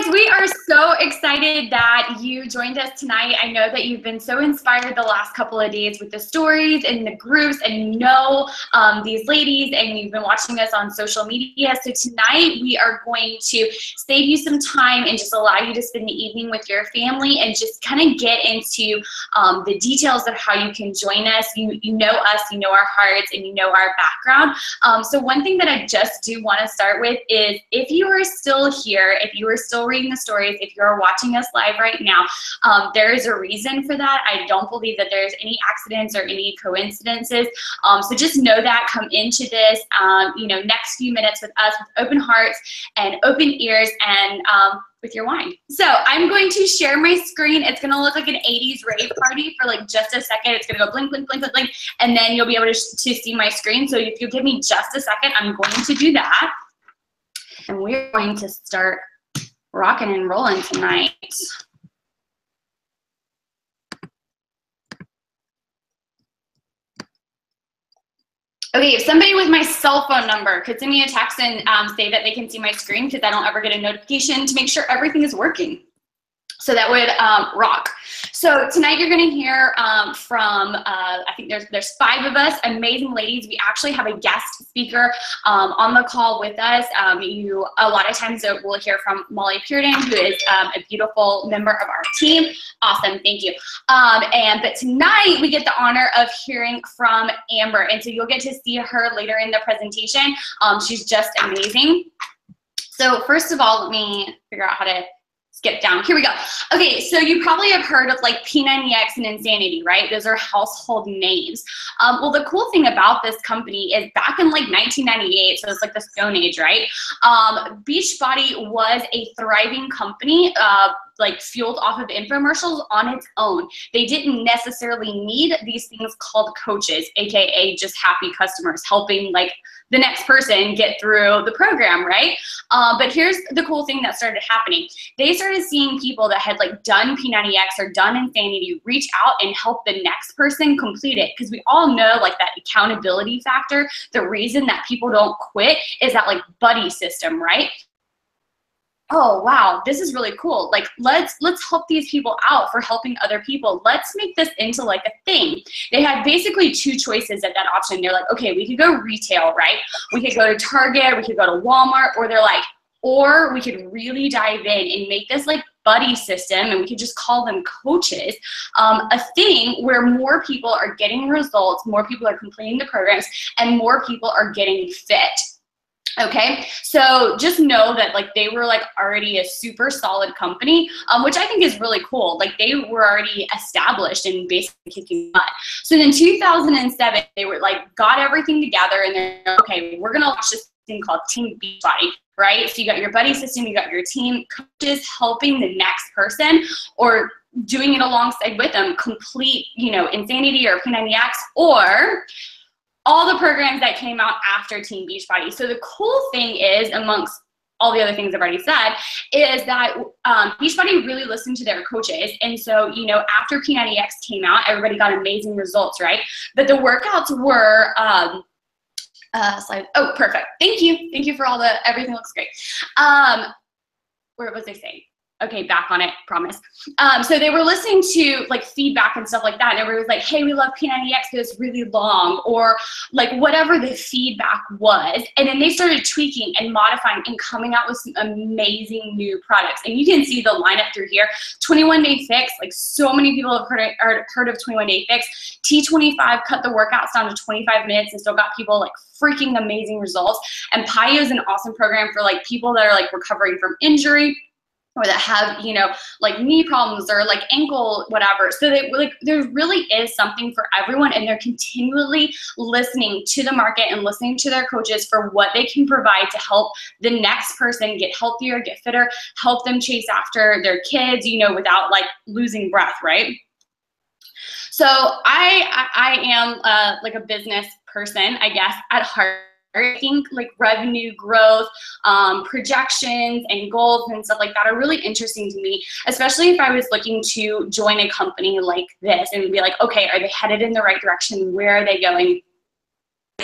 guys, we are so excited that you joined us tonight. I know that you've been so inspired the last couple of days with the stories and the groups, and you know these ladies, and you've been watching us on social media. So tonight we are going to save you some time and just allow you to spend the evening with your family and just kind of get into the details of how you can join us. You know us, you know our hearts, and you know our background. So one thing that I just do want to start with is, if you are still here, if you are still reading the stories, if you're watching us live right now, there is a reason for that. I don't believe that there's any accidents or any coincidences. So just know that. Come into this, next few minutes with us with open hearts and open ears and with your wine. So I'm going to share my screen. It's gonna look like an 80s rave party for like just a second. It's gonna go blink, blink, blink, blink, blink, and then you'll be able to see my screen. So if you give me just a second, I'm going to do that. And we're going to start rocking and rolling tonight. Okay, if somebody with my cell phone number could send me a text and say that they can see my screen, because I don't ever get a notification, to make sure everything is working. So that would rock. So tonight you're gonna hear from, I think there's 5 of us, amazing ladies. We actually have a guest speaker on the call with us. A lot of times we'll hear from Molly Pearden, who is a beautiful member of our team. Awesome, thank you. But tonight we get the honor of hearing from Amber. And so you'll get to see her later in the presentation. She's just amazing. So first of all, let me figure out how to skip down. Here we go. Okay, so you probably have heard of like P90X and Insanity, right? Those are household names. Well, the cool thing about this company is back in like 1998, so it's like the Stone Age, right? Beachbody was a thriving company, like fueled off of infomercials on its own. They didn't necessarily need these things called coaches, AKA just happy customers, helping like the next person get through the program, right? But here's the cool thing that started happening. They started seeing people that had like done P90X or done Insanity reach out and help the next person complete it. Because we all know like that accountability factor, the reason that people don't quit is that like buddy system, right? Oh, wow, this is really cool. Like, let's help these people out for helping other people. Let's make this into like a thing. They had basically 2 choices at that option. They're like, okay, we could go retail, right? We could go to Target, we could go to Walmart, or they're like, or we could really dive in and make this like buddy system, and we could just call them coaches, a thing where more people are getting results, more people are completing the programs, and more people are getting fit. Okay, so just know that like they were like already a super solid company, which I think is really cool. Like they were already established and basically kicking butt. So in 2007, they were like got everything together, and they're like, okay, we're gonna launch this thing called Team Beachbody, right? So you got your buddy system, you got your team coaches helping the next person or doing it alongside with them complete, Insanity or P90X or all the programs that came out after Team Beachbody. So the cool thing is, amongst all the other things I've already said, is that Beachbody really listened to their coaches. And so, after P90X came out, everybody got amazing results, right? But the workouts were, oh, perfect. Thank you. Thank you for all everything looks great. Where was I saying? Okay, back on it, promise. So they were listening to like feedback and stuff like that, and everybody was like, hey, we love P90X, but it's really long, or like whatever the feedback was. And then they started tweaking and modifying and coming out with some amazing new products. And you can see the lineup through here. 21-day fix, like so many people have heard of 21-day fix. T25 cut the workouts down to 25 minutes and still got people like freaking amazing results. And PIO is an awesome program for like people that are like recovering from injury, or that have, like knee problems or like ankle, whatever. So there really is something for everyone, and they're continually listening to the market and listening to their coaches for what they can provide to help the next person get healthier, get fitter, help them chase after their kids, without like losing breath, right? So I am like a business person, I guess, at heart. I think like revenue growth, projections and goals and stuff like that are really interesting to me, especially if I was looking to join a company like this and be like, okay, are they headed in the right direction? Where are they going?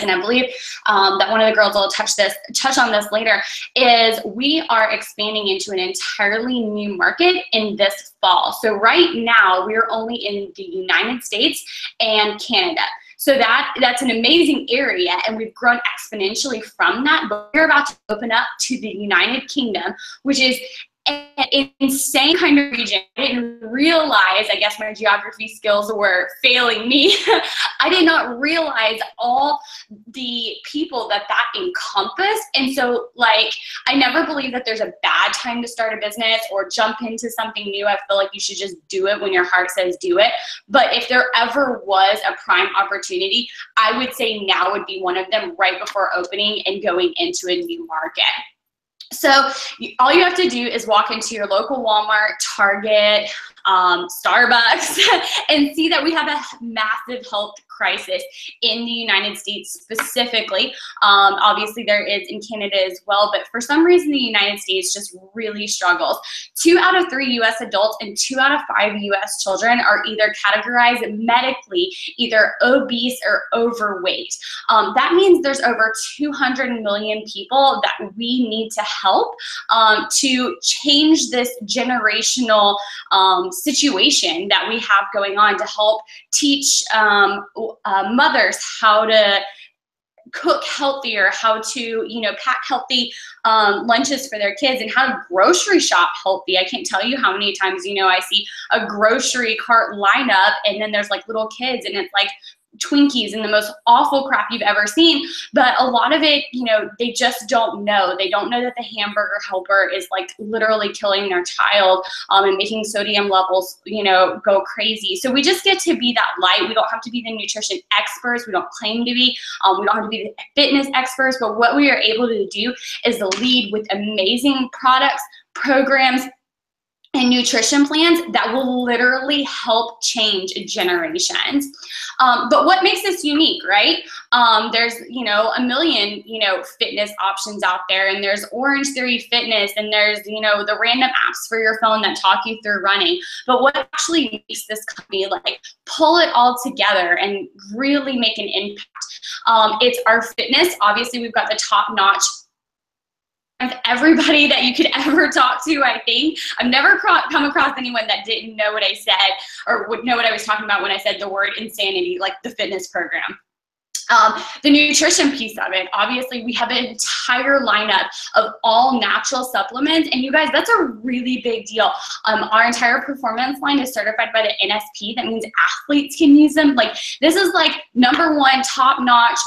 and I believe that one of the girls will touch on this later, is we are expanding into an entirely new market in this fall. So right now we're only in the United States and Canada. So that's an amazing area, and we've grown exponentially from that. But we're about to open up to the United Kingdom, which is an insane kind of region. I didn't realize, I guess my geography skills were failing me. I did not realize all the people that encompassed. And so, like, I never believe that there's a bad time to start a business or jump into something new. I feel like you should just do it when your heart says do it. But if there ever was a prime opportunity, I would say now would be one of them, right before opening and going into a new market. So all you have to do is walk into your local Walmart, Target, Starbucks, and see that we have a massive health crisis in the United States specifically. Obviously there is in Canada as well, but for some reason the United States just really struggles. 2 out of 3 US adults and 2 out of 5 US children are either categorized medically either obese or overweight. That means there's over 200 million people that we need to help to change this generational situation that we have going on, to help teach mothers how to cook healthier, how to, pack healthy lunches for their kids, and how to grocery shop healthy. I can't tell you how many times, I see a grocery cart lineup and then there's like little kids and it's like Twinkies and the most awful crap you've ever seen. But a lot of it, they just don't know. They don't know that the hamburger helper is like literally killing their child and making sodium levels, go crazy. So we just get to be that light. We don't have to be the nutrition experts. We don't claim to be. We don't have to be the fitness experts. But what we are able to do is lead with amazing products, programs, and nutrition plans that will literally help change generations. But what makes this unique, right? There's, a million, fitness options out there, and there's Orange Theory Fitness, and there's, the random apps for your phone that talk you through running. But what actually makes this company like pull it all together and really make an impact? It's our fitness. Obviously, we've got the top-notch of everybody that you could ever talk to, I think. I've never come across anyone that didn't know what I said or would know what I was talking about when I said the word insanity, like the fitness program. The nutrition piece of it, obviously we have an entire lineup of all natural supplements, and you guys, that's a really big deal. Our entire performance line is certified by the NSP. That means athletes can use them. Like, this is like #1 top-notch,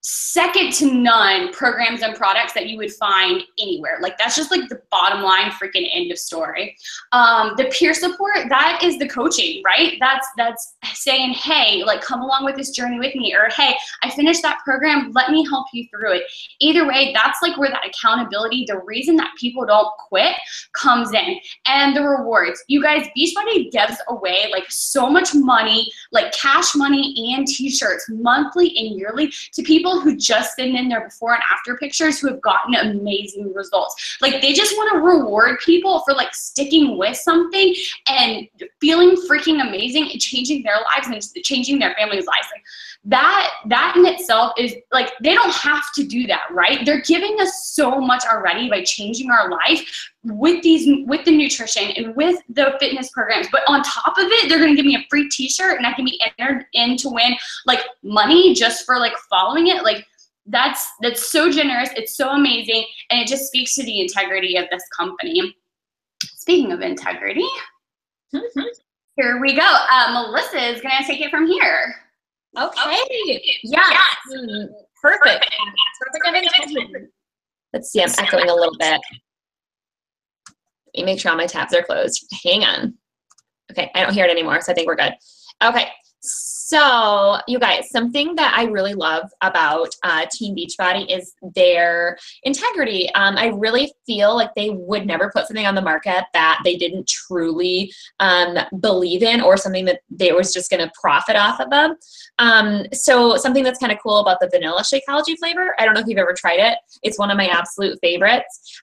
second to none programs and products that you would find anywhere. Like, that's just like the bottom line, freaking end of story. The peer support, that is the coaching, right? That's saying, hey, like, come along with this journey with me, or hey, I finished that program, let me help you through it. Either way, that's like where that accountability, the reason that people don't quit, comes in. And the rewards, you guys, Beachbody gives away like so much money, like cash money and t-shirts monthly and yearly to people who just send in their before and after pictures who have gotten amazing results. Like, they just want to reward people for like sticking with something and feeling freaking amazing and changing their lives and changing their family's lives. Like, that in itself is like, they don't have to do that, right? They're giving us so much already by changing our life with the nutrition and with the fitness programs. But on top of it, they're going to give me a free t-shirt, and I can be entered in to win like money just for like following it. Like, that's so generous. It's so amazing. And it just speaks to the integrity of this company. Speaking of integrity, here we go. Melissa is going to take it from here. Okay. Yes. Perfect. Let's see, I'm echoing a little bit. Let me make sure all my tabs are closed. Hang on. Okay, I don't hear it anymore, so I think we're good. Okay, so you guys, something that I really love about Team Beachbody is their integrity. I really feel like they would never put something on the market that they didn't truly believe in, or something that they was just going to profit off of them. So something that's kind of cool about the vanilla Shakeology flavor, I don't know if you've ever tried it. It's one of my absolute favorites.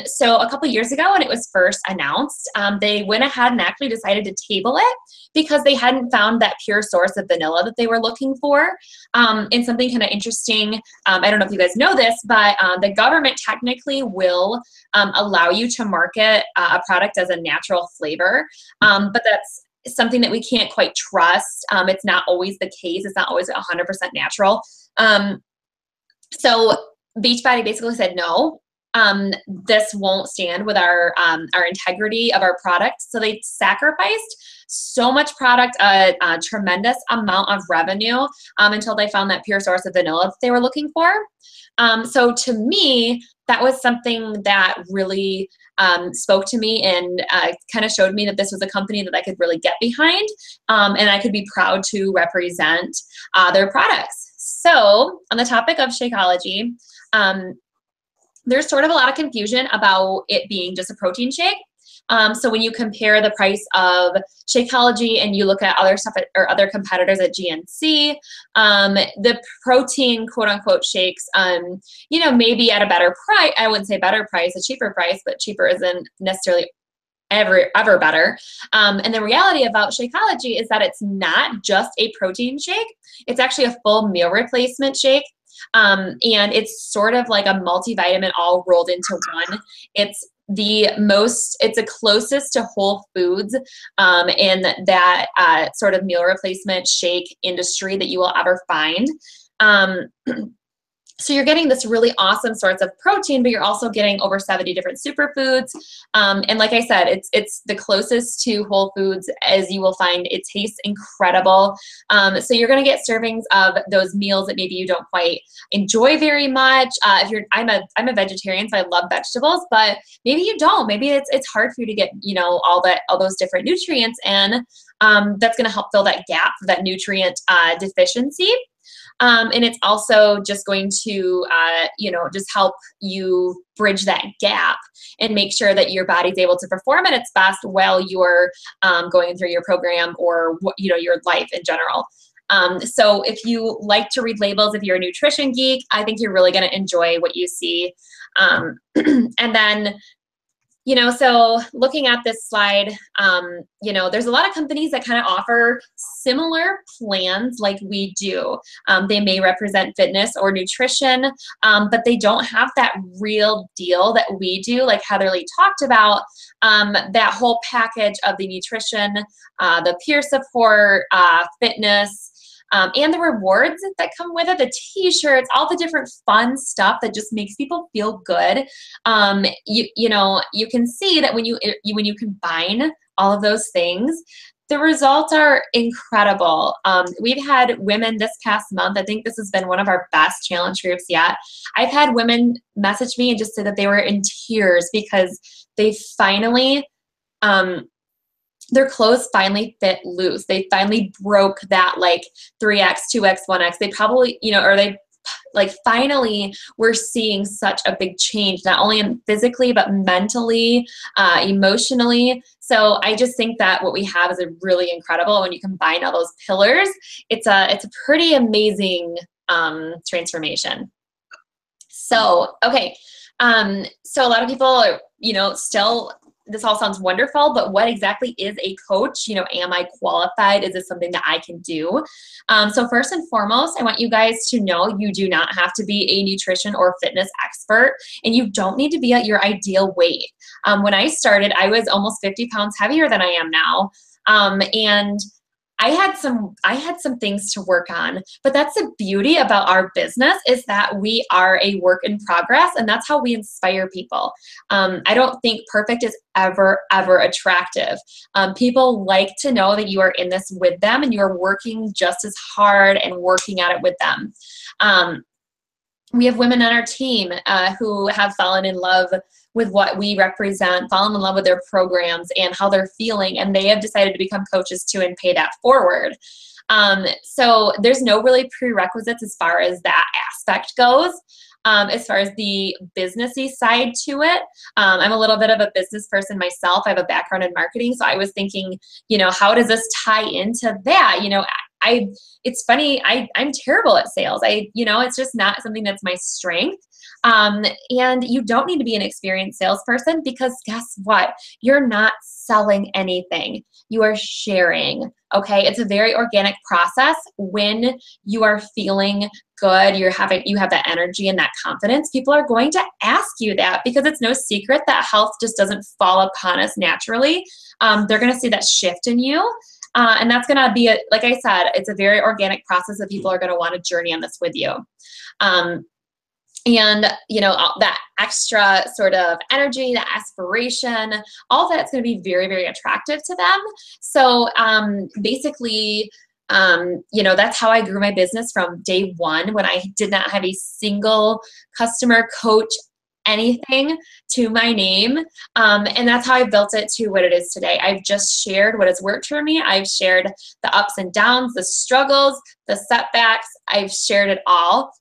So a couple years ago when it was first announced, they went ahead and actually decided to table it because they hadn't found that pure source of vanilla that they were looking for. And something kind of interesting, I don't know if you guys know this, but the government technically will allow you to market a product as a natural flavor, but that's something that we can't quite trust. It's not always the case. It's not always 100% natural. So Beachbody basically said, no, this won't stand with our integrity of our product. So they sacrificed so much product, a tremendous amount of revenue until they found that pure source of vanilla that they were looking for. So to me, that was something that really spoke to me and kind of showed me that this was a company that I could really get behind, and I could be proud to represent their products. So on the topic of Shakeology, there's sort of a lot of confusion about it being just a protein shake. So when you compare the price of Shakeology and you look at other stuff or other competitors at GNC, the protein quote unquote shakes, you know, maybe at a better price. I wouldn't say better price, a cheaper price, but cheaper isn't necessarily ever better. And the reality about Shakeology is that it's not just a protein shake. It's actually a full meal replacement shake. And it's sort of like a multivitamin all rolled into one. It's the closest to whole foods in that sort of meal replacement shake industry that you will ever find. So you're getting this really awesome source of protein, but you're also getting over 70 different superfoods. And like I said, it's the closest to whole foods as you will find. It tastes incredible. So you're going to get servings of those meals that maybe you don't quite enjoy very much. I'm a vegetarian, so I love vegetables, but maybe you don't. Maybe it's hard for you to get, you know, all those different nutrients, and that's going to help fill that gap, that nutrient deficiency. And it's also just going to, you know, just help you bridge that gap and make sure that your body's able to perform at its best while you're going through your program or, you know, your life in general. So if you like to read labels, if you're a nutrition geek, I think you're really going to enjoy what you see. And then, you know, so looking at this slide, you know, there's a lot of companies that kind of offer similar plans like we do. They may represent fitness or nutrition, but they don't have that real deal that we do, like Heather Lee talked about, that whole package of the nutrition, the peer support, fitness, and the rewards that come with it, the t-shirts, all the different fun stuff that just makes people feel good. You know, you can see that when you combine all of those things, the results are incredible. We've had women this past month, I think this has been one of our best challenge groups yet. I've had women message me and just say that they were in tears because they finally, their clothes finally fit loose. They finally broke that like 3X, 2X, 1X. They probably, you know, or they like finally we're seeing such a big change, not only physically, but mentally, emotionally. So I just think that what we have is a really incredible, when you combine all those pillars, it's a pretty amazing transformation. So, okay. So a lot of people are, you know, still, this all sounds wonderful, but what exactly is a coach? You know, am I qualified? Is this something that I can do? So first and foremost, I want you guys to know you do not have to be a nutrition or fitness expert, and you don't need to be at your ideal weight. When I started, I was almost 50 pounds heavier than I am now. And I had some things to work on, but that's the beauty about our business, is that we are a work in progress, and that's how we inspire people. I don't think perfect is ever attractive. People like to know that you are in this with them and you are working just as hard and working at it with them. We have women on our team who have fallen in love with what we represent, fallen in love with their programs and how they're feeling, and they have decided to become coaches too and pay that forward. So there's no really prerequisites as far as that aspect goes. As far as the businessy side to it, I'm a little bit of a business person myself. I have a background in marketing, so I was thinking, you know, how does this tie into that? You know, it's funny, I'm terrible at sales. It's just not something that's my strength. And you don't need to be an experienced salesperson, because guess what? You're not selling anything. You are sharing. Okay. It's a very organic process. When you are feeling good, you have that energy and that confidence, people are going to ask you that, because it's no secret that health just doesn't fall upon us naturally. They're going to see that shift in you. And that's going to be, like I said, it's a very organic process that people are going to want to journey on this with you. And, that extra sort of energy, that aspiration, all that's going to be very, very attractive to them. So basically, that's how I grew my business from day one, when I did not have a single customer, coach, anything to my name. And that's how I built it to what it is today. I've just shared what has worked for me. I've shared the ups and downs, the struggles, the setbacks. I've shared it all.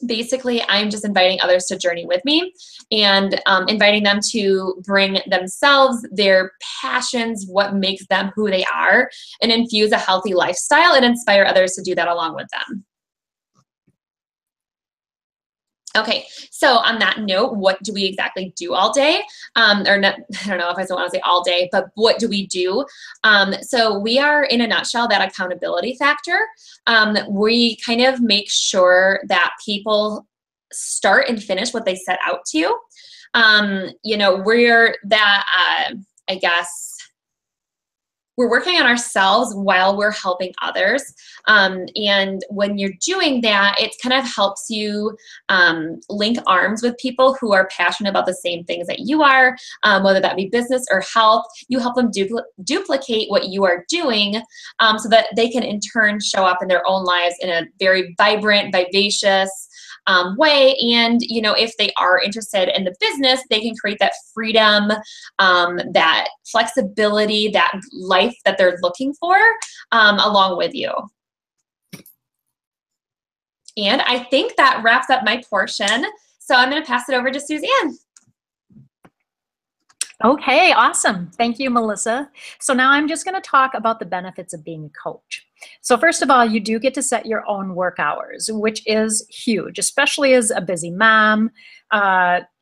Basically, I'm just inviting others to journey with me, and inviting them to bring themselves, their passions, what makes them who they are, and infuse a healthy lifestyle and inspire others to do that along with them. Okay, so on that note, what do we exactly do all day? Or not, I don't know if I still want to say all day, but what do we do? So we are, in a nutshell, that accountability factor. We kind of make sure that people start and finish what they set out to. We're that, I guess, we're working on ourselves while we're helping others. And when you're doing that, it kind of helps you link arms with people who are passionate about the same things that you are, whether that be business or health. You help them duplicate what you are doing, so that they can in turn show up in their own lives in a very vibrant, vivacious way. And, if they are interested in the business, they can create that freedom, that flexibility, that life that they're looking for, along with you. And I think that wraps up my portion. So I'm going to pass it over to Suzanne. Okay, awesome. Thank you, Melissa. So now I'm just going to talk about the benefits of being a coach. So first of all, you do get to set your own work hours, which is huge, especially as a busy mom.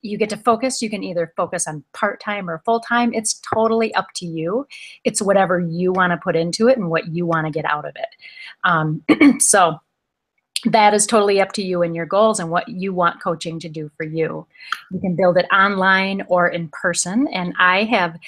You get to focus. You can either focus on part-time or full-time. It's totally up to you. It's whatever you want to put into it and what you want to get out of it. So that is totally up to you and your goals and what you want coaching to do for you. You can build it online or in person. And I've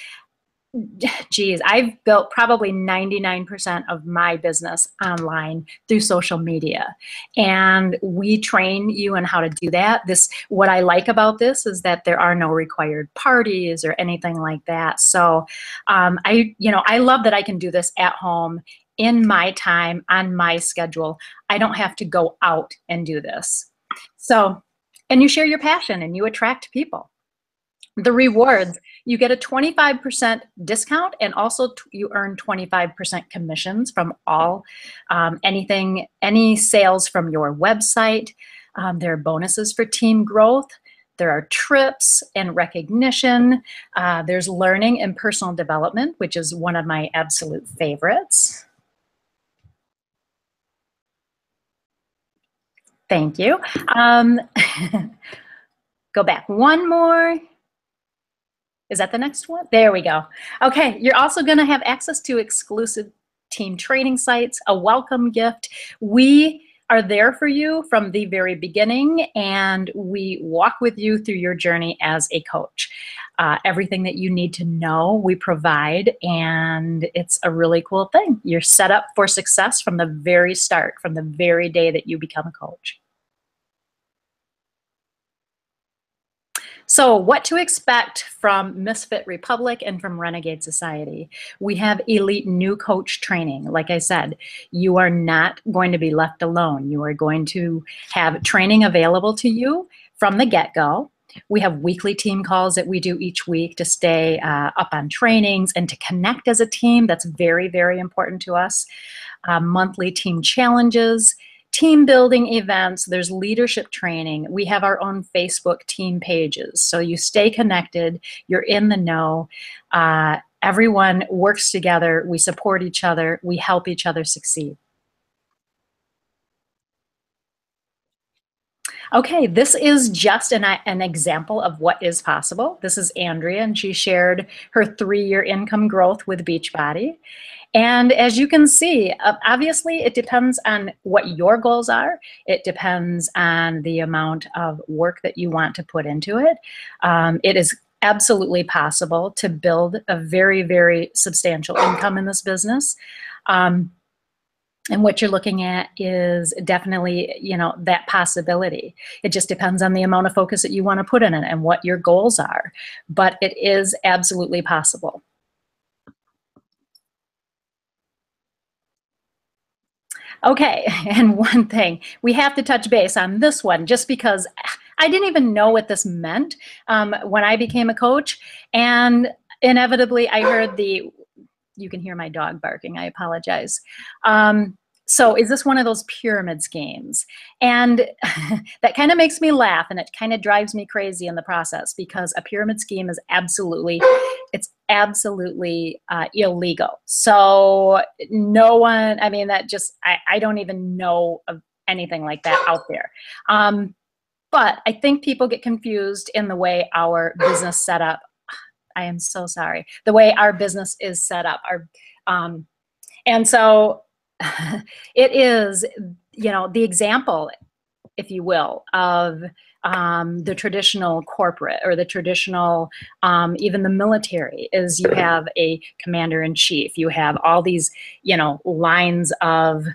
built probably 99% of my business online through social media. And we train you on how to do that. What I like about this is that there are no required parties or anything like that. So I love that I can do this at home, in my time, on my schedule. I don't have to go out and do this. So, and you share your passion and you attract people. The rewards, you get a 25% discount, and also you earn 25% commissions from all, any sales from your website. There are bonuses for team growth. There are trips and recognition. There's learning and personal development, which is one of my absolute favorites. Thank you. Go back one more. Is that the next one? There we go. Okay, you're also going to have access to exclusive team training sites, a welcome gift. We are there for you from the very beginning, and we walk with you through your journey as a coach. Everything that you need to know, we provide, and it's a really cool thing. You're set up for success from the very start, from the very day that you become a coach. So what to expect from Misfit Republic and from Renegade Society. We have elite new coach training. Like I said, you are not going to be left alone. You are going to have training available to you from the get-go. We have weekly team calls that we do each week to stay up on trainings and to connect as a team. That's very, very important to us. Monthly team challenges, team building events, there's leadership training. We have our own Facebook team pages. So you stay connected, you're in the know. Everyone works together, we support each other, we help each other succeed. Okay, this is just an example of what is possible. This is Andrea, and she shared her 3-year income growth with Beachbody. And as you can see, obviously it depends on what your goals are. It depends on the amount of work that you want to put into it. It is absolutely possible to build a very, very substantial income in this business. And what you're looking at is definitely, that possibility. It just depends on the amount of focus that you want to put in it and what your goals are. But it is absolutely possible. Okay, and one thing, we have to touch base on this one just because I didn't even know what this meant when I became a coach. And inevitably, I heard you can hear my dog barking, I apologize. So is this one of those pyramid schemes? And that kind of makes me laugh, and it kind of drives me crazy in the process, because a pyramid scheme is absolutely illegal. So no one, I mean, I don't even know of anything like that out there. But I think people get confused in the way our business set up. I am so sorry. The way our business is set up. And so it is, the example, if you will, of the traditional corporate or the traditional, even the military, is you have a commander-in-chief. You have all these, lines of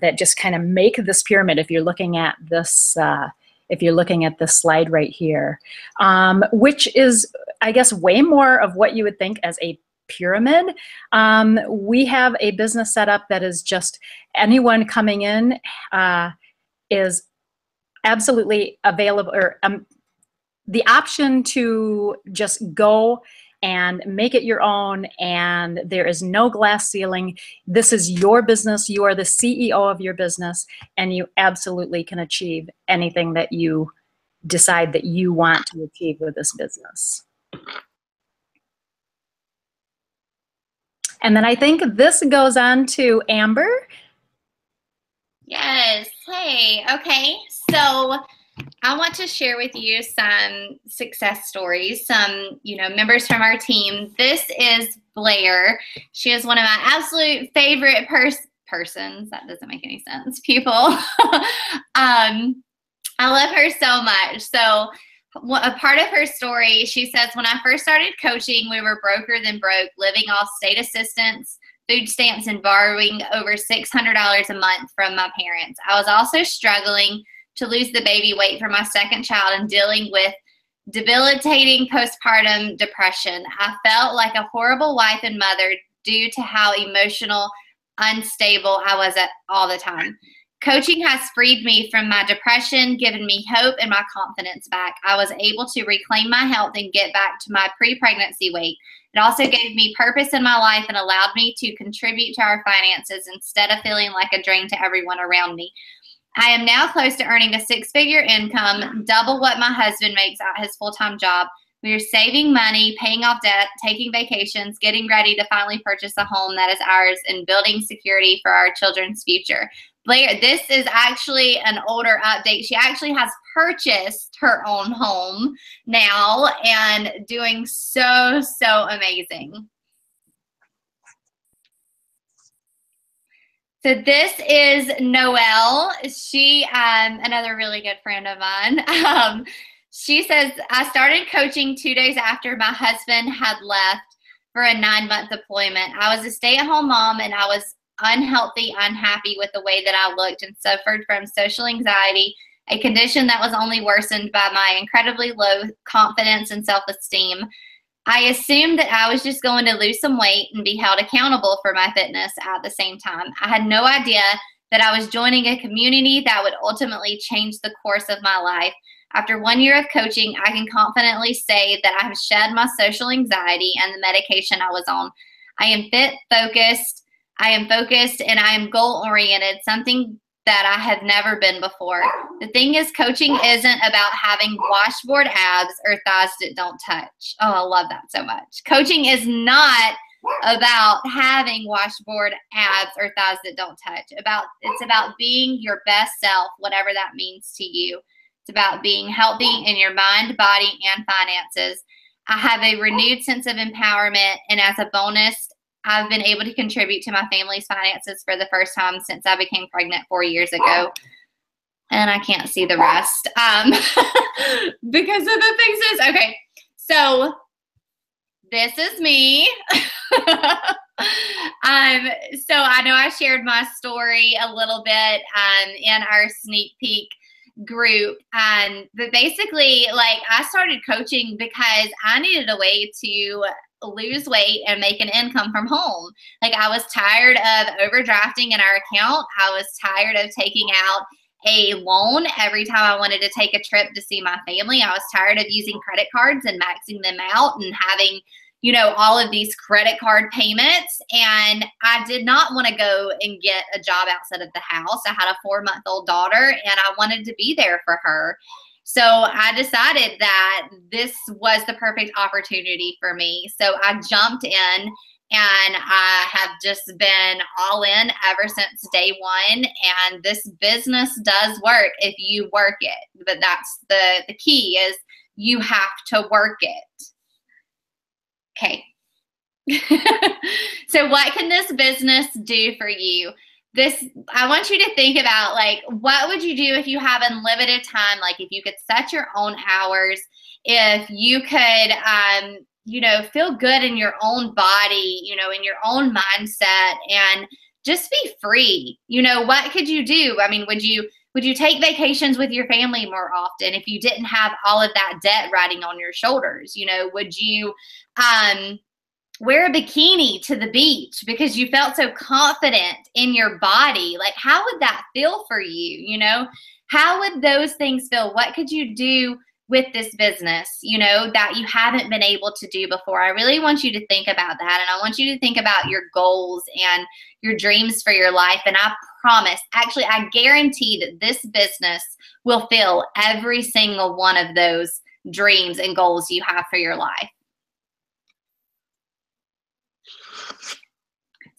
that just kind of make this pyramid. If you're looking at this, slide right here, which is, I guess, way more of what you would think as a pyramid. We have a business setup that is just anyone coming in is absolutely available, or the option to just go and make it your own, and there is no glass ceiling. This is your business. You are the CEO of your business, and you absolutely can achieve anything that you decide that you want to achieve with this business. And then I think this goes on to Amber. Yes. Hey. Okay. So I want to share with you some success stories, some, members from our team. This is Blair. She is one of my absolute favorite persons. That doesn't make any sense. People. I love her so much. So a part of her story, she says, when I first started coaching, we were broker than broke, living off state assistance, food stamps, and borrowing over $600 a month from my parents. I was also struggling to lose the baby weight for my second child and dealing with debilitating postpartum depression. I felt like a horrible wife and mother due to how emotional, unstable I was all the time. Coaching has freed me from my depression, given me hope and my confidence back. I was able to reclaim my health and get back to my pre-pregnancy weight. It also gave me purpose in my life and allowed me to contribute to our finances instead of feeling like a drain to everyone around me. I am now close to earning a 6-figure income, double what my husband makes at his full-time job. We are saving money, paying off debt, taking vacations, getting ready to finally purchase a home that is ours, and building security for our children's future. Blair, this is actually an older update. She actually has purchased her own home now and doing so amazing. So this is Noelle. She, another really good friend of mine. She says, I started coaching 2 days after my husband had left for a 9-month deployment. I was a stay-at-home mom, and I was unhealthy, unhappy with the way that I looked, and suffered from social anxiety, a condition that was only worsened by my incredibly low confidence and self-esteem. I assumed that I was just going to lose some weight and be held accountable for my fitness at the same time. I had no idea that I was joining a community that would ultimately change the course of my life. After 1 year of coaching, I can confidently say that I have shed my social anxiety and the medication I was on. I am focused, and I am goal-oriented, something that I have never been before. The thing is, coaching isn't about having washboard abs or thighs that don't touch. Oh, I love that so much. Coaching is not about having washboard abs or thighs that don't touch. It's about being your best self, whatever that means to you. It's about being healthy in your mind, body, and finances. I have a renewed sense of empowerment, and as a bonus, I've been able to contribute to my family's finances for the first time since I became pregnant 4 years ago. And I can't see the rest because of the things. Okay, so this is me. So I know I shared my story a little bit in our sneak peek group, but basically, like, I started coaching because I needed a way to lose weight and make an income from home. Like, I was tired of overdrafting in our account. I was tired of taking out a loan every time I wanted to take a trip to see my family. I was tired of using credit cards and maxing them out and having, you know, all of these credit card payments. And I did not want to go and get a job outside of the house. I had a 4-month-old daughter and I wanted to be there for her. So I decided that this was the perfect opportunity for me. So I jumped in, and I have just been all in ever since day one. And this business does work if you work it. But that's the key, is you have to work it. Okay. So what can this business do for you? I want you to think about, like, what would you do if you have unlimited time? Like, if you could set your own hours, if you could, you know, feel good in your own body, you know, in your own mindset, and just be free. You know, what could you do? I mean, would you take vacations with your family more often if you didn't have all of that debt riding on your shoulders? You know, would you wear a bikini to the beach because you felt so confident in your body? Like, how would that feel for you? You know, how would those things feel? What could you do with this business, you know, that you haven't been able to do before? I really want you to think about that. And I want you to think about your goals and your dreams for your life. And I promise, actually, I guarantee that this business will fill every single one of those dreams and goals you have for your life.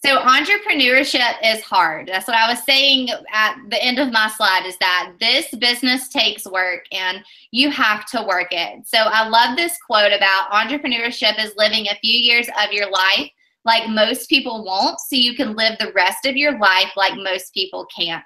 So entrepreneurship is hard. That's what I was saying at the end of my slide, is that this business takes work and you have to work it. So I love this quote about entrepreneurship is living a few years of your life like most people won't, so you can live the rest of your life like most people can't.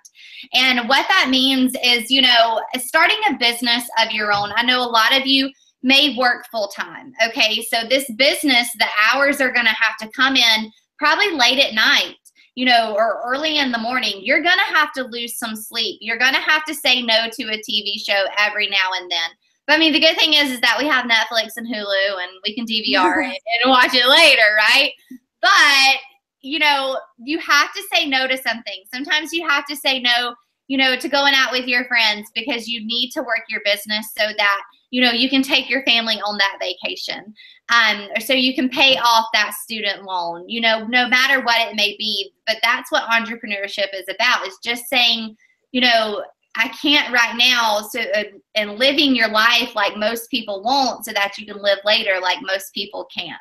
And what that means is, you know, starting a business of your own. I know a lot of you may work full time. Okay, so this business, the hours are going to have to come in probably late at night, you know, or early in the morning. You're going to have to lose some sleep. You're going to have to say no to a TV show every now and then. But I mean, the good thing is that we have Netflix and Hulu, and we can DVR it and watch it later, right? But, you know, you have to say no to something. Sometimes you have to say no, you know, to going out with your friends because you need to work your business so that, you know, you can take your family on that vacation. Or so you can pay off that student loan, you know, no matter what it may be. But that's what entrepreneurship is about, is just saying, you know, I can't right now, so and living your life like most people won't, so that you can live later like most people can't.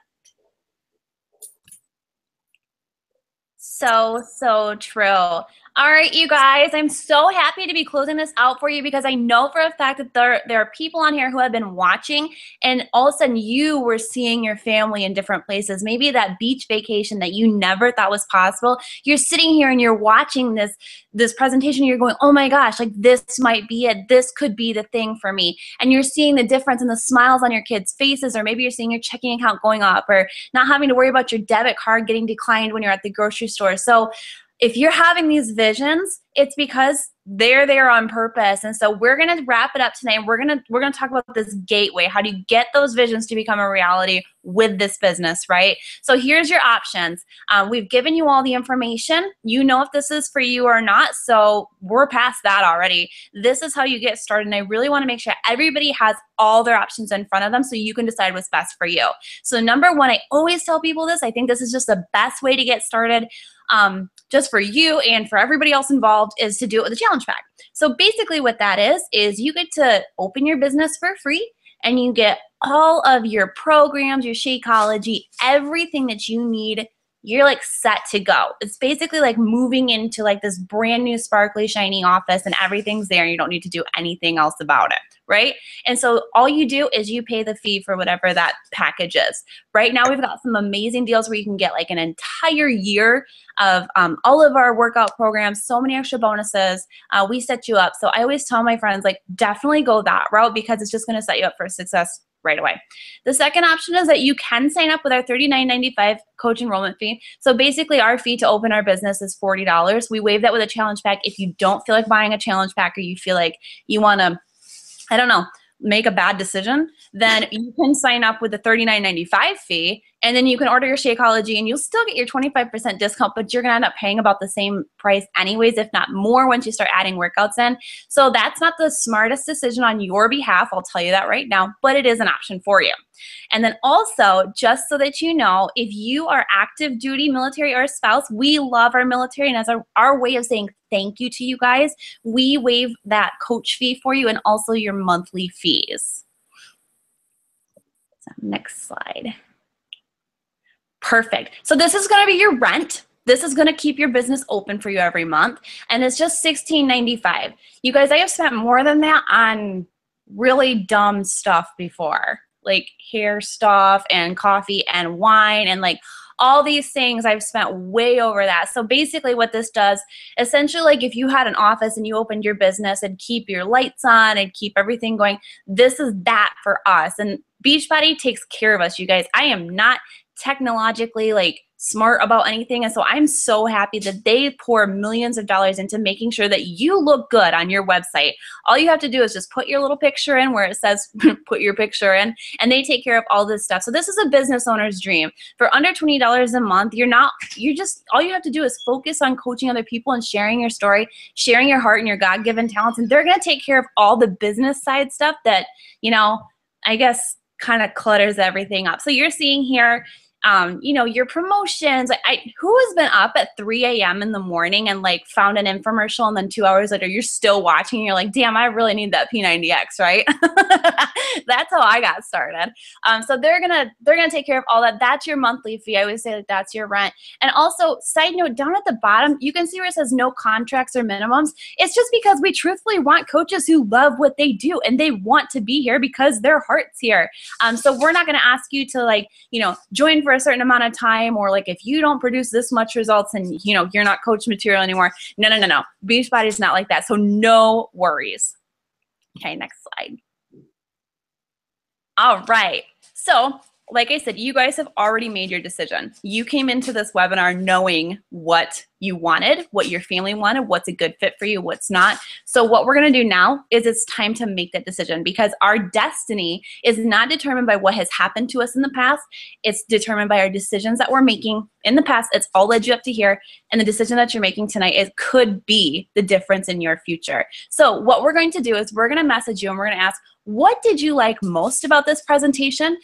So true. All right, you guys, I'm so happy to be closing this out for you, because I know for a fact that there are people on here who have been watching, and all of a sudden you were seeing your family in different places. Maybe that beach vacation that you never thought was possible. You're sitting here and you're watching this presentation. You're going, oh my gosh, like this might be it. This could be the thing for me. And you're seeing the difference in the smiles on your kids' faces, or maybe you're seeing your checking account going up, or not having to worry about your debit card getting declined when you're at the grocery store. So if you're having these visions, it's because they're there on purpose. And so we're going to wrap it up tonight. We're going to talk about this gateway. How do you get those visions to become a reality with this business, right? So here's your options. We've given you all the information. You know if this is for you or not. So we're past that already. This is how you get started. And I really want to make sure everybody has all their options in front of them so you can decide what's best for you. So number one, I always tell people this. I think this is just the best way to get started. Just for you and for everybody else involved, is to do it with a challenge pack. So basically what that is you get to open your business for free, and you get all of your programs, your Shakeology, everything that you need you're like set to go. It's basically like moving into like this brand new sparkly shiny office and everything's there and you don't need to do anything else about it, right? And so all you do is you pay the fee for whatever that package is. Right now we've got some amazing deals where you can get like an entire year of all of our workout programs, so many extra bonuses. We set you up. So I always tell my friends, like, definitely go that route because it's just going to set you up for success right away. The second option is that you can sign up with our $39.95 coach enrollment fee. So basically our fee to open our business is $40. We waive that with a challenge pack. If you don't feel like buying a challenge pack or you feel like you want to, I don't know, make a bad decision, then you can sign up with the $39.95 fee, and then you can order your Shakeology, and you'll still get your 25% discount, but you're gonna end up paying about the same price anyways, if not more, once you start adding workouts in. So that's not the smartest decision on your behalf, I'll tell you that right now, but it is an option for you. And then also, just so that you know, if you are active duty military or a spouse, we love our military, and as our way of saying thank you to you guys, we waive that coach fee for you and also your monthly fees. So next slide. Perfect. So this is going to be your rent. This is going to keep your business open for you every month, and it's just $16.95. You guys, I have spent more than that on really dumb stuff before, like hair stuff and coffee and wine and like all these things. I've spent way over that. So basically what this does, essentially, like if you had an office and you opened your business and keep your lights on and keep everything going, this is that for us. And Beachbody takes care of us, you guys. I am not technologically like smart about anything, and so I'm so happy that they pour millions of dollars into making sure that you look good on your website. All you have to do is just put your little picture in where it says put your picture in, and they take care of all this stuff. So this is a business owner's dream. For under $20 a month, all you have to do is focus on coaching other people and sharing your story, sharing your heart and your God-given talents, and they're going to take care of all the business side stuff that, you know, I guess kind of clutters everything up. So you're seeing here, you know, your promotions. Who has been up at 3 a.m. in the morning and like found an infomercial and then 2 hours later you're still watching and you're like, damn, I really need that P90X, right? That's how I got started. So they're gonna take care of all that. That's your monthly fee. I always say like that's your rent. And also, side note, down at the bottom, you can see where it says no contracts or minimums. It's just because we truthfully want coaches who love what they do and they want to be here because their heart's here. So we're not gonna ask you to like, you know, join for a certain amount of time, or like if you don't produce this much results and you know you're not coach material anymore. No. Beachbody is not like that. So no worries. Okay, next slide. All right. So like I said, you guys have already made your decision. You came into this webinar knowing what you wanted, what your family wanted, what's a good fit for you, what's not. So what we're going to do now is it's time to make that decision, because our destiny is not determined by what has happened to us in the past. It's determined by our decisions that we're making in the past. It's all led you up to here. And the decision that you're making tonight, it could be the difference in your future. So what we're going to do is we're going to message you and we're going to ask, what did you like most about this presentation?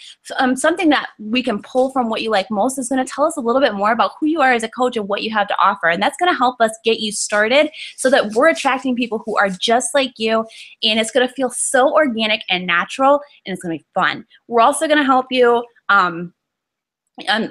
Something that we can pull from what you like most is going to tell us a little bit more about who you are as a coach and what you have to offer. And that's going to help us get you started so that we're attracting people who are just like you. And it's going to feel so organic and natural, and it's going to be fun. We're also going to help you, and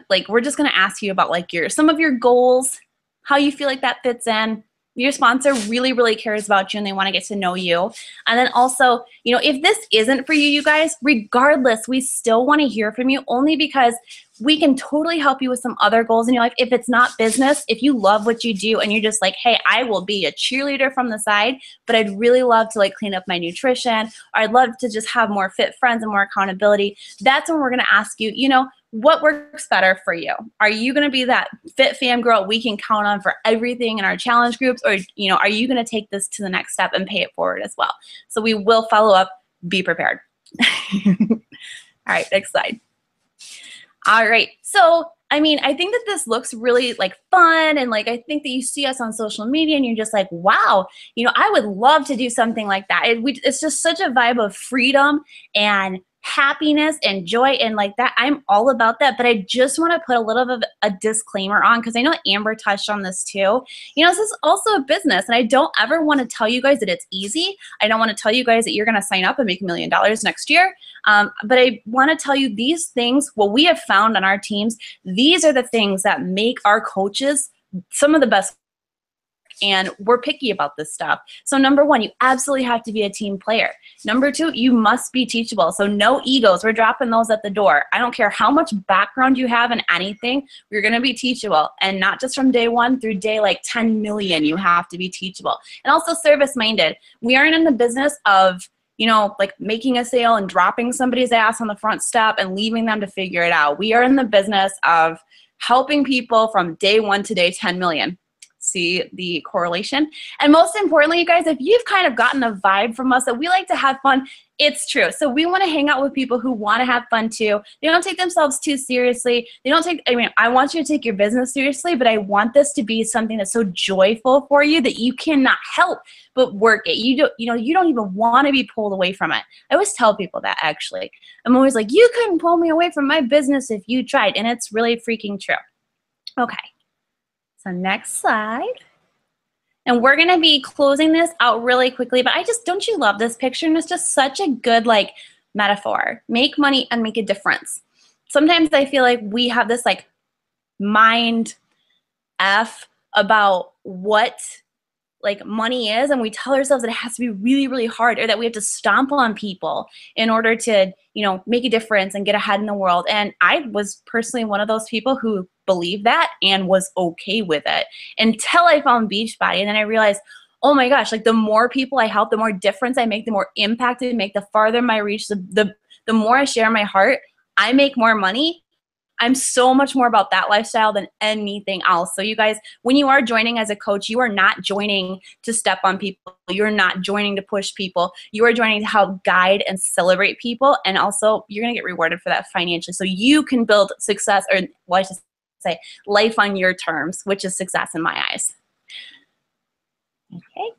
like we're just going to ask you about like some of your goals, how you feel like that fits in. Your sponsor really, really cares about you and they want to get to know you. And then also, you know, if this isn't for you, you guys, regardless, we still want to hear from you, only because we can totally help you with some other goals in your life. If it's not business, if you love what you do and you're just like, hey, I will be a cheerleader from the side, but I'd really love to like clean up my nutrition, or I'd love to just have more fit friends and more accountability. That's when we're going to ask you, you know, what works better for you? Are you going to be that fit fam girl we can count on for everything in our challenge groups? Or, you know, are you going to take this to the next step and pay it forward as well? So we will follow up. Be prepared. All right, next slide. All right. So, I mean, I think that this looks really like fun, and like I think that you see us on social media and you're just like, wow, you know, I would love to do something like that. It's just such a vibe of freedom and happiness and joy and like that. I'm all about that, but I just want to put a little bit of a disclaimer on, because I know Amber touched on this too. You know, this is also a business, and I don't ever want to tell you guys that it's easy. I don't want to tell you guys that you're going to sign up and make $1 million next year. But I want to tell you these things, what we have found on our teams, these are the things that make our coaches some of the best. And we're picky about this stuff. So number one, you absolutely have to be a team player. Number two, you must be teachable. So no egos. We're dropping those at the door. I don't care how much background you have in anything. You're going to be teachable. And not just from day 1 through day like 10 million, you have to be teachable. And also service-minded. We aren't in the business of, you know, like making a sale and dropping somebody's ass on the front step and leaving them to figure it out. We are in the business of helping people from day 1 to day 10 million. See the correlation? And most importantly, you guys, if you've kind of gotten a vibe from us that we like to have fun, it's true. So we want to hang out with people who want to have fun too. They don't take themselves too seriously. They don't take, I mean, I want you to take your business seriously, but I want this to be something that's so joyful for you that you cannot help but work it. You don't even want to be pulled away from it. I always tell people that, actually. I'm always like, you couldn't pull me away from my business if you tried. And it's really freaking true. Okay. So next slide. And we're going to be closing this out really quickly, but don't you love this picture? And it's just such a good like metaphor. Make money and make a difference. Sometimes I feel like we have this like mind F about what like money is, and we tell ourselves that it has to be really, really hard, or that we have to stomp on people in order to, you know, make a difference and get ahead in the world. And I was personally one of those people who believed that and was okay with it until I found Beachbody. And then I realized, oh my gosh, like the more people I help, the more difference I make, the more impact I make, the farther my reach, the more I share my heart, I make more money. I'm so much more about that lifestyle than anything else. So you guys, when you are joining as a coach, you are not joining to step on people. You're not joining to push people. You are joining to help guide and celebrate people. And also you're going to get rewarded for that financially. So you can build success, or well, I should say life on your terms, which is success in my eyes. Okay.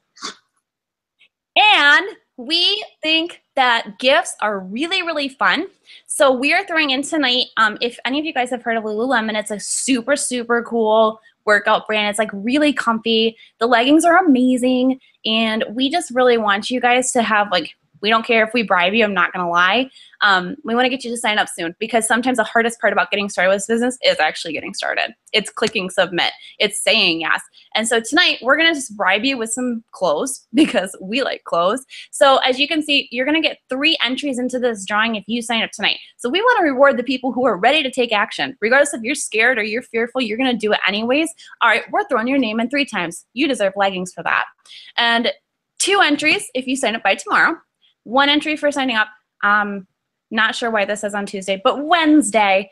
And we think that gifts are really, really fun. So we are throwing in tonight, if any of you guys have heard of Lululemon, it's a super, super cool workout brand. It's like really comfy. The leggings are amazing. And we just really want you guys to have like, we don't care if we bribe you, I'm not going to lie. We want to get you to sign up soon, because sometimes the hardest part about getting started with this business is actually getting started. It's clicking submit. It's saying yes. And so tonight we're going to just bribe you with some clothes, because we like clothes. So as you can see, you're going to get 3 entries into this drawing if you sign up tonight. So we want to reward the people who are ready to take action. Regardless if you're scared or you're fearful, you're going to do it anyways. All right, we're throwing your name in 3 times. You deserve leggings for that. And 2 entries if you sign up by tomorrow. 1 entry for signing up. Not sure why this says on Tuesday, but Wednesday.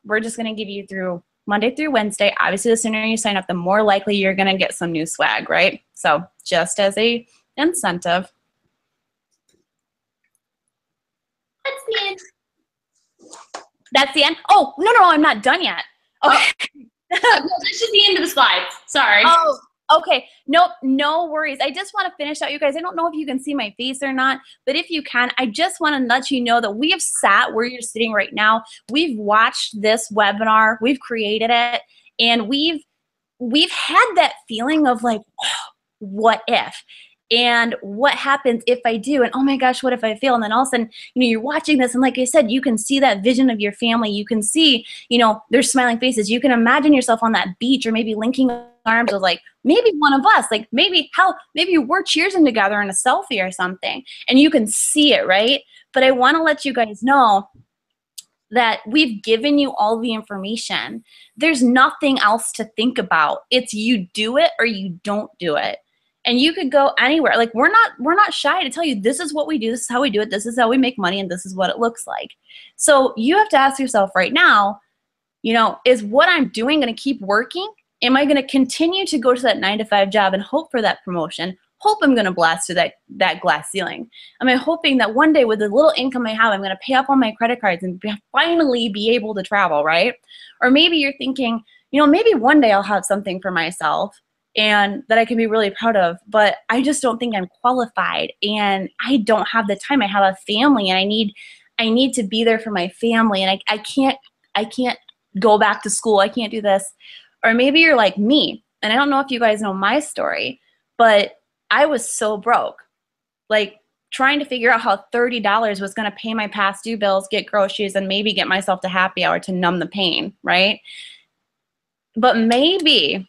We're just going to give you through Monday through Wednesday. Obviously, the sooner you sign up, the more likely you're going to get some new swag, right? So just as a incentive. That's the end. That's the end? Oh, no, I'm not done yet. Okay. This is the end of the slides. Sorry. Oh, okay. No worries. I just want to finish out, you guys. I don't know if you can see my face or not, but if you can, I just want to let you know that we have sat where you're sitting right now. We've watched this webinar. We've created it, and we've had that feeling of like, oh, what if? And what happens if I do? And oh my gosh, what if I fail? And then all of a sudden, you know, you're watching this, and like I said, you can see that vision of your family. You can see, you know, their smiling faces. You can imagine yourself on that beach, or maybe linking arms with like maybe one of us, like maybe we're cheersing together in a selfie or something, and you can see it, right? But I want to let you guys know that we've given you all the information. There's nothing else to think about. It's you do it or you don't do it. And you could go anywhere. Like we're not shy to tell you this is what we do, this is how we do it, this is how we make money, and this is what it looks like. So you have to ask yourself right now, you know, is what I'm doing going to keep working? Am I going to continue to go to that 9-to-5 job and hope for that promotion? Hope I'm going to blast through that glass ceiling? Am I hoping that one day with the little income I have, I'm going to pay off all my credit cards and finally be able to travel, right? Or maybe you're thinking, you know, maybe one day I'll have something for myself and that I can be really proud of, but I just don't think I'm qualified, and I don't have the time. I have a family, and I I need to be there for my family, and I can't go back to school. I can't do this. Or maybe you're like me, and I don't know if you guys know my story, but I was so broke, like trying to figure out how $30 was going to pay my past due bills, get groceries, and maybe get myself to happy hour to numb the pain, right? But maybe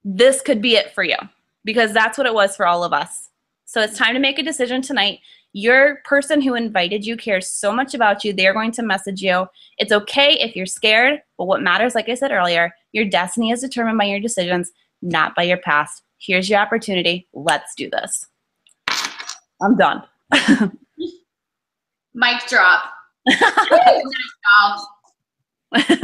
this could be it for you, because that's what it was for all of us. So it's time to make a decision tonight. Your person who invited you cares so much about you. They're going to message you. It's okay if you're scared, but what matters, like I said earlier, your destiny is determined by your decisions, not by your past. Here's your opportunity. Let's do this. I'm done. Mic drop. Nice job.